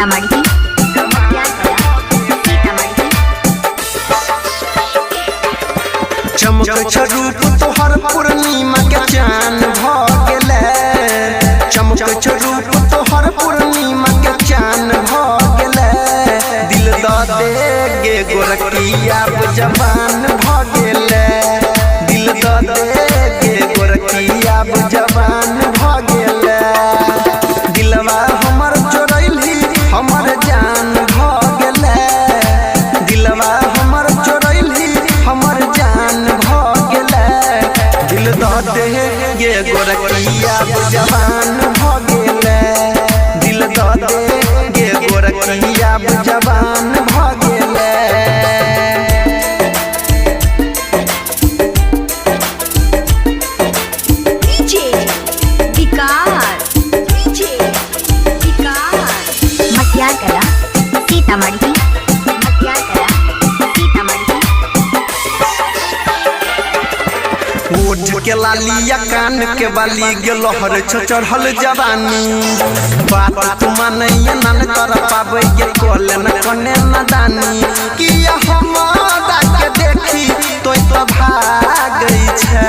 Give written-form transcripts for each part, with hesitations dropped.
सीतामढ़ी चमक रूप तोहर पूर्णिमा के चान भ गेले चमक रूप तोहर पूर्णिमा के चान भ गेले दिल द दे गे गोरखिया जवान भ गेले दिल द दे गे गोरखिया जवान भ गेले दिलवा हमर चोरैली हमर जान भ गेले दिलवा हमर चोरैली हमर जान भ गेले दिल द दे गे गोरखिया जवान भ गेले दिल द दे गे गोरखिया जवान भ गेले सीतामढ़ी ओठ के लालिया कान के बाली गेलहर चढ़ल जवानी बात तू मानैया नन कर पाबै के कोले न कने न दानी किया हमरा के देखी तो भागै छै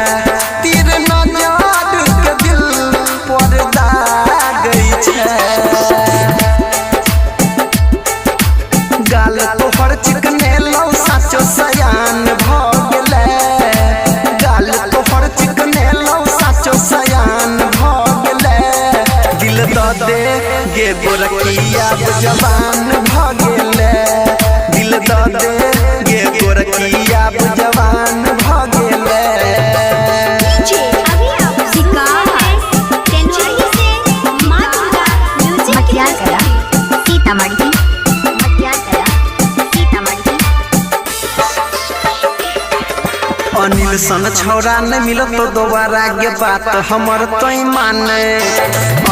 तीर नजर के दिल पर दागै छै गाल तोहर चिकने लौ साचो सयान भ गेले गाल तोहर चिकने लौ साचो सयान भ गेले दिल द दे गे गोरखिया जवान भ गेले दिल द दे गे गोरखिया जवान भ गेले सीतामढ़ी अनिल सन छौरा न मिलो तो दोबारा के बात हमर तोई माने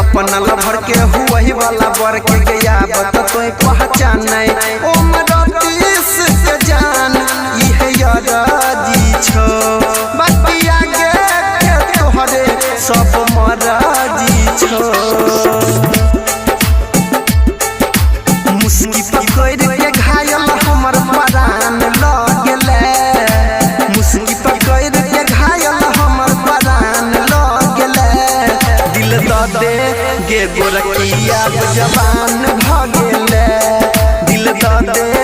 अपन लभर के हुई वाला बर के गया बत तोई पहचाने ओ मरतीस के जान इहे यराजी छो बाकी आगे के तोहरे सब मराजी छो मुस्की पकड़ के घायल हमर परान लग गेले मुस्की पकड़ के घायल हमर परान लग गेले दिल द दे गे गोरखिया जवान भ गेले दिल द दे